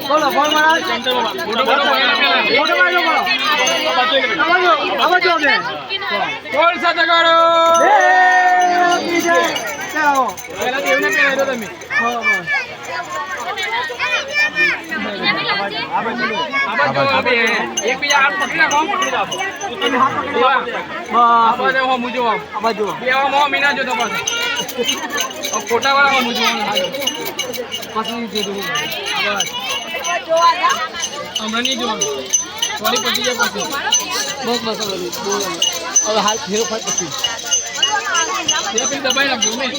બોલો ફોન મારા એક બીજા હાથ પકડી રાખો મીના જોતો પાછો ફોટા વાળા હમણાં નહીં જોવાનું થોડી પતી જાય પછી બસ બસ હવે હાલ ફેરો ફાટ પછી દબાઈ નાખજો મેં